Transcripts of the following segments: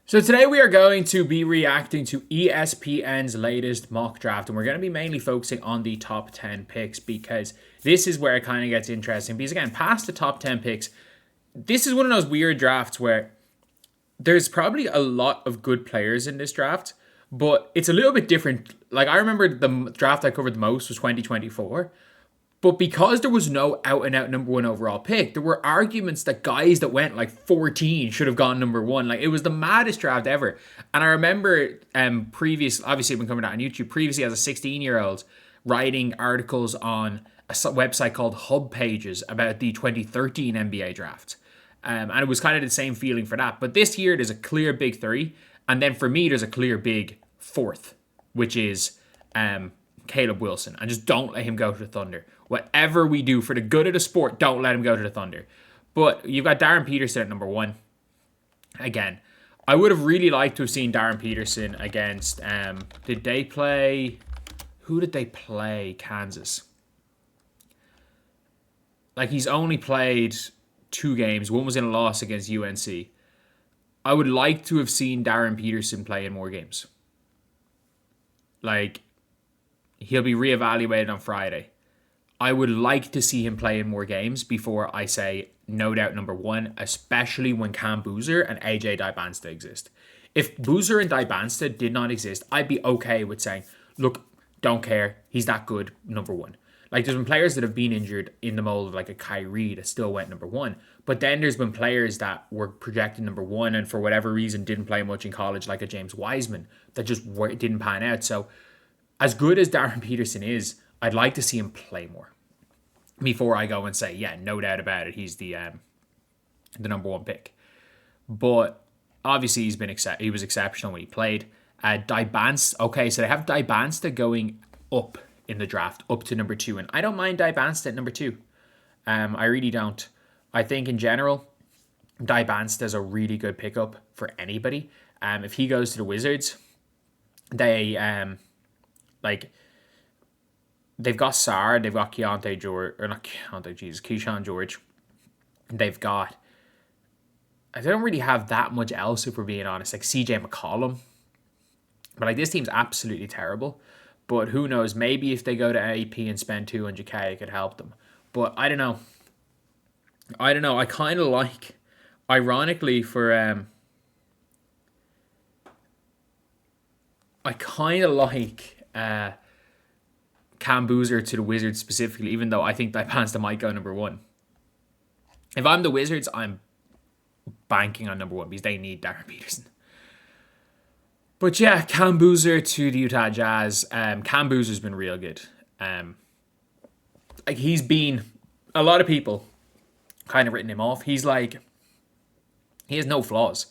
So today we are going to be reacting to ESPN's latest mock draft, and we're going to be mainly focusing on the top 10 picks because this is where it kind of gets interesting. Because again, past the top 10 picks, this is one of those weird drafts where there's probably a lot of good players in this draft, but it's a little bit different. Like, I remember the draft I covered the most was 2024. But because there was no out and out number one overall pick, there were arguments that guys that went like 14 should have gone number one. Like, it was the maddest draft ever. And I remember obviously I've been covering that on YouTube, previously as a 16-year-old, writing articles on a website called Hub Pages about the 2013 NBA draft. And it was kind of the same feeling for that. But this year, there's a clear big three. And then for me, there's a clear big fourth, which is Caleb Wilson. And just don't let him go to the Thunder. Whatever we do for the good of the sport, don't let him go to the Thunder. But you've got Darryn Peterson at number one. Again, I would have really liked to have seen Darryn Peterson against... Who did they play? Kansas. Like, he's only played 2 games. One was in a loss against UNC. I would like to have seen Darryn Peterson play in more games. Like, he'll be reevaluated on Friday. I would like to see him play in more games before I say no doubt number one, especially when Cam Boozer and AJ Dybansta exist. If Boozer and Dybansta did not exist, I'd be okay with saying, look, don't care, he's that good, number one. Like, there's been players that have been injured in the mold of like a Kyrie that still went number one. But then there's been players that were projected number one and for whatever reason didn't play much in college, like a James Wiseman, that just didn't pan out. So as good as Darryn Peterson is, I'd like to see him play more before I go and say, yeah, no doubt about it, he's the number one pick. But obviously he was exceptional when he played. Dybansta, okay, so they have Dybansta going up in the draft, up to number 2, and I don't mind Dybansta at number 2. I really don't. I think in general, Dybansta is a really good pickup for anybody. If he goes to the Wizards, they've got Sarr, they've got Keyshawn George. They've got... I don't really have that much else, if we're being honest. Like CJ McCollum. But like, this team's absolutely terrible. But who knows? Maybe if they go to AP and spend 200k, it could help them. But I don't know. I kind of like... Ironically for... I kind of like... Cam Boozer to the Wizards specifically, even though I think Dybansta might go number 1. If I'm the Wizards, I'm banking on number 1 because they need Darryn Peterson. But yeah, Cam Boozer to the Utah Jazz. Cam Boozer's been real good. Like, he's been... A lot of people kind of written him off. He's like... He has no flaws.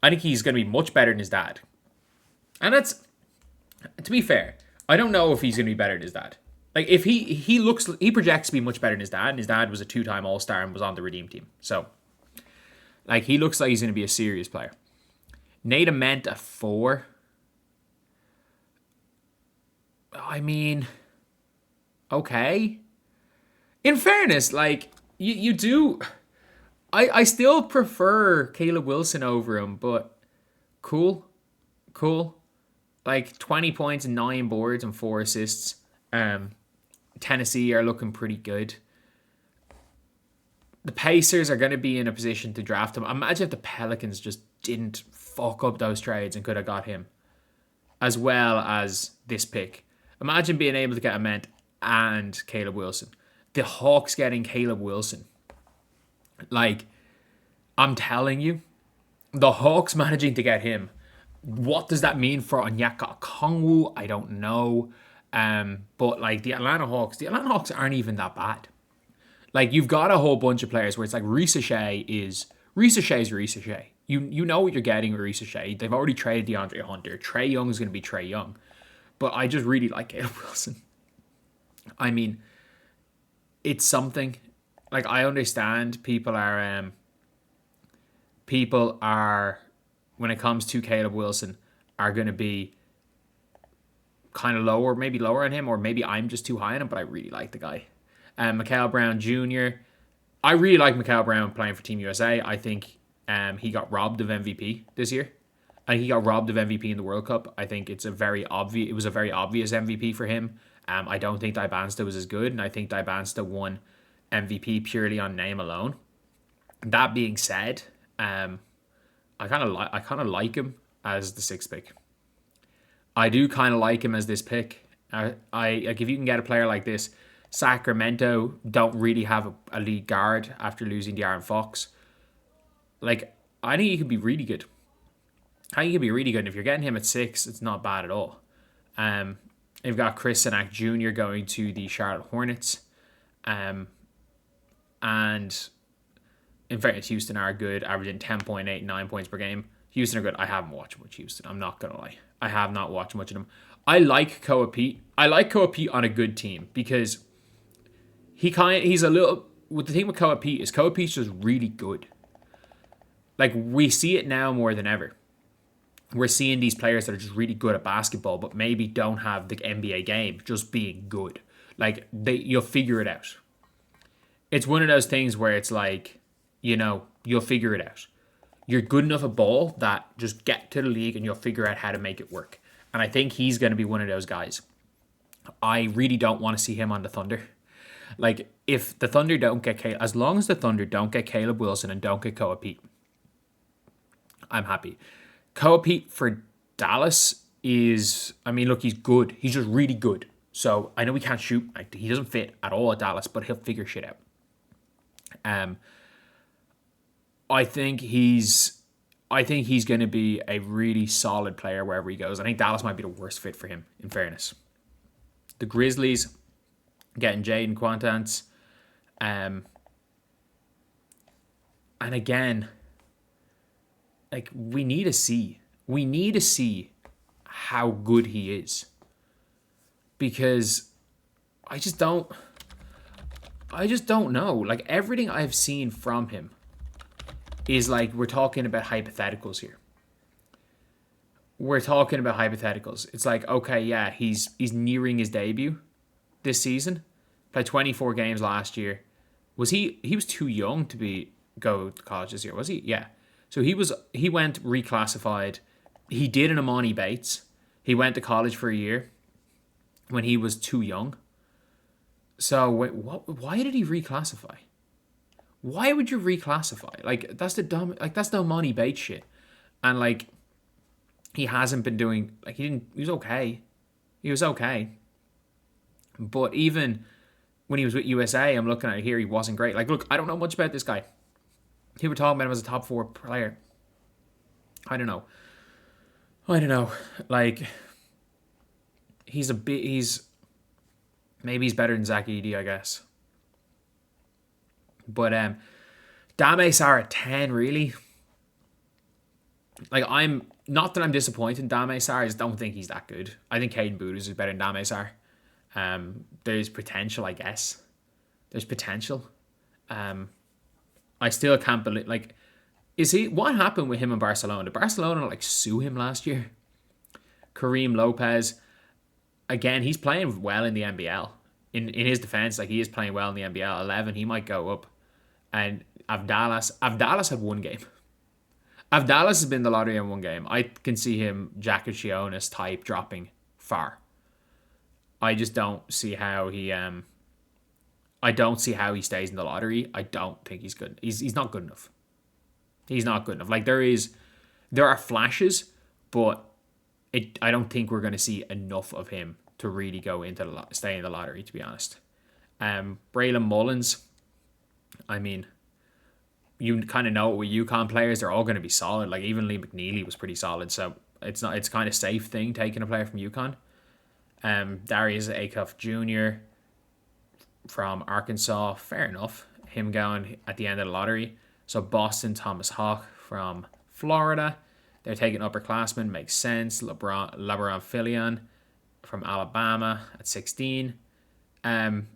I think he's going to be much better than his dad. And that's... To be fair... I don't know if he's going to be better than his dad. Like, if he projects to be much better than his dad, and his dad was a 2-time All-Star and was on the Redeem team. So, like, he looks like he's going to be a serious player. Nate Ament at 4. I mean, okay. In fairness, like, you do... I still prefer Caleb Wilson over him, but cool. Like 20 points and 9 boards and 4 assists. Tennessee are looking pretty good. The Pacers are going to be in a position to draft him. Imagine if the Pelicans just didn't fuck up those trades and could have got him. As well as this pick. Imagine being able to get Ament and Caleb Wilson. The Hawks getting Caleb Wilson. Like, I'm telling you, the Hawks managing to get him. What does that mean for Onyeka Okongwu? I don't know. But like the Atlanta Hawks aren't even that bad. Like, you've got a whole bunch of players where it's like Risa Shea is Risa Shea. You know what you're getting with Risa Shea. They've already traded DeAndre Hunter. Trae Young is going to be Trae Young. But I just really like Caleb Wilson. I mean, it's something. Like, I understand people are when it comes to Caleb Wilson, are going to be kind of lower, maybe lower on him, or maybe I'm just too high on him, but I really like the guy. Mikal Brown Jr. I really like Mikal Brown playing for Team USA. I think he got robbed of MVP this year. And he got robbed of MVP in the World Cup. I think it was a very obvious MVP for him. I don't think Dybansta was as good, and I think Dybansta won MVP purely on name alone. That being said, I kind of like him as the sixth pick. I do kind of like him as this pick. I like if you can get a player like this. Sacramento don't really have a lead guard after losing De'Aaron Fox. Like, I think he could be really good. I think he could be really good. And if you're getting him at 6, it's not bad at all. You've got Chris Sinak Jr. going to the Charlotte Hornets. And in fairness, Houston are good, averaging 10.8, 9 points per game. Houston are good. I haven't watched much Houston. I'm not going to lie. I have not watched much of them. I like Koa Pete. I like Koa Pete on a good team because he's a little... With the thing with Koa Pete is Koa Pete's just really good. Like, we see it now more than ever. We're seeing these players that are just really good at basketball, but maybe don't have the NBA game, just being good. Like, you'll figure it out. It's one of those things where it's like, you'll figure it out. You're good enough at ball that just get to the league and you'll figure out how to make it work. And I think he's going to be one of those guys. I really don't want to see him on the Thunder. Like, if the Thunder don't get Caleb, as long as the Thunder don't get Caleb Wilson and don't get Koa Pete, I'm happy. Koa Pete for Dallas is, look, he's good. He's just really good. So I know he can't shoot. He doesn't fit at all at Dallas, but he'll figure shit out. I think he's going to be a really solid player wherever he goes. I think Dallas might be the worst fit for him, in fairness. The Grizzlies getting Jaden Quantance. And again, like, we need to see how good he is. Because I just don't know. Like, everything I've seen from him is like, we're talking about hypotheticals here. It's like, okay, yeah, he's nearing his debut this season. Played 24 games last year. He was too young to go to college this year, was he? Yeah. So he went reclassified. He did an Amani Bates. He went to college for a year when he was too young. So why did he reclassify? Why would you reclassify? Like, that's the Amani Bates shit. And like, he hasn't been doing, like, he was okay. But even when he was with USA, I'm looking at it here, he wasn't great. Like, look, I don't know much about this guy. People talking about him as a top 4 player. I don't know. Like, maybe he's better than Zach Edey, I guess. But Dame Sarr at 10, really? Like, not that I'm disappointed in Dame Sarr, I just don't think he's that good. I think Caden Bootis is better than Dame Sarr. There's potential, I guess. There's potential. I still can't believe, like, what happened with him in Barcelona? Did Barcelona, like, sue him last year? Kareem Lopez, again, he's playing well in the NBL. In his defense, like, he is playing well in the NBL. 11, he might go up. And Avdalas had 1 game. Avdalas has been the lottery in 1 game. I can see him Jacket Shionis type dropping far. I just don't see how he stays in the lottery. I don't think he's good. He's not good enough. He's not good enough. Like, there are flashes, but I don't think we're going to see enough of him to really go into stay in the lottery, to be honest. Braylon Mullins, you kind of know with UConn players, they're all going to be solid. Like, even Lee McNeely was pretty solid, so it's kind of safe thing taking a player from UConn. Darius Acuff Jr. from Arkansas, fair enough. Him going at the end of the lottery. So Boston Thomas Hawk from Florida. They're taking upperclassmen, makes sense. LeBron Filion from Alabama at 16. Tunde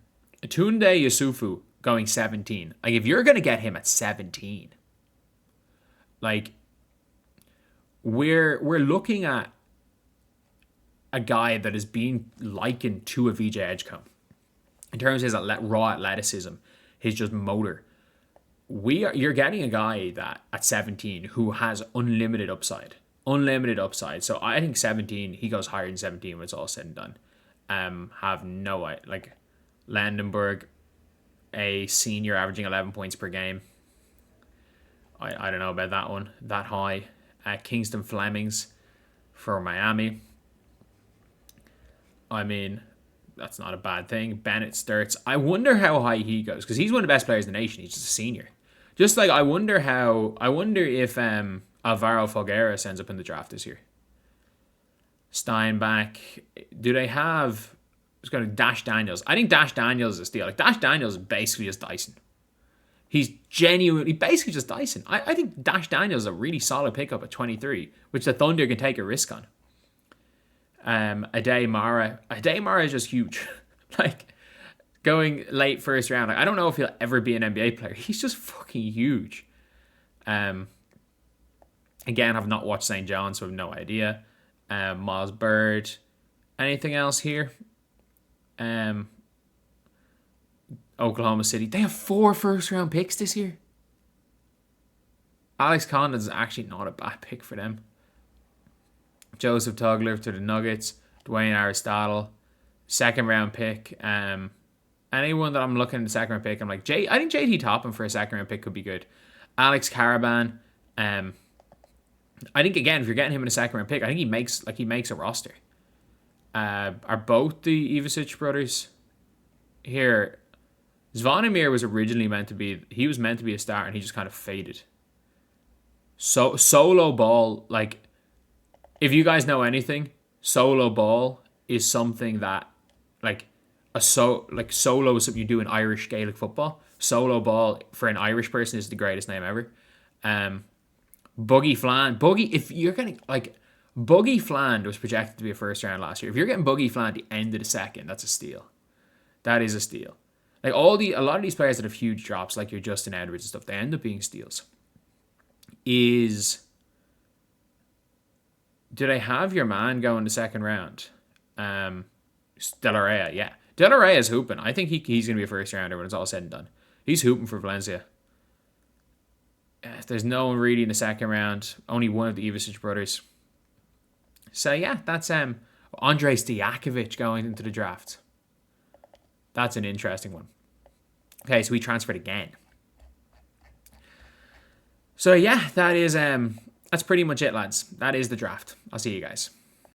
Yusufu going 17. Like, if you're going to get him at 17, like, we're looking at a guy that is being likened to a VJ Edgecombe in terms of his raw athleticism, his just motor. You're getting a guy that at 17 who has unlimited upside. unlimited upside. So I think 17, he goes higher than 17 when it's all said and done. Have no idea. Like, Landenberg, a senior averaging 11 points per game. I don't know about that one. That high. Kingston Flemings for Miami. I mean, that's not a bad thing. Bennett Sturts. I wonder how high he goes, because he's one of the best players in the nation. He's just a senior. Just like, I wonder if Alvaro Falgueras ends up in the draft this year. Steinbach. Do they have... It's going to Dash Daniels. I think Dash Daniels is a steal. Like, Dash Daniels is basically just Dyson. He's genuinely basically just Dyson. I think Dash Daniels is a really solid pickup at 23, which the Thunder can take a risk on. Ade Mara is just huge. Like, going late first round. Like, I don't know if he'll ever be an NBA player. He's just fucking huge. Again, I've not watched St. John's, so I have no idea. Miles Bird. Anything else here? Oklahoma City. They have 4 first-round picks this year. Alex Condon's actually not a bad pick for them. Joseph Tugler to the Nuggets. Dwayne Aristotle. Second-round pick. Anyone that I'm looking at the second-round pick, I'm like, I think JT Toppin for a second-round pick could be good. Alex Caravan. I think, again, if you're getting him in a second-round pick, I think he makes a roster. Are both the Ivicic brothers here? Zvonimir was originally meant to be a starter, and he just kind of faded. So solo ball, like, if you guys know anything, solo ball is something that, like, solo is something you do in Irish Gaelic football. Solo ball for an Irish person is the greatest name ever. Buggy Fland was projected to be a first round last year. If you're getting Buggy Fland at the end of the second, that's a steal. That is a steal. Like, a lot of these players that have huge drops, like your Justin Edwards and stuff, they end up being steals. Do they have your man going the second round? De La Rey, yeah. De La Rey is hooping. I think he's going to be a first rounder when it's all said and done. He's hooping for Valencia. There's no one really in the second round. Only one of the Ivicic brothers. So yeah, that's Andrei Stojakovic going into the draft. That's an interesting one. Okay, so we transferred again. So yeah, that's pretty much it, lads. That is the draft. I'll see you guys.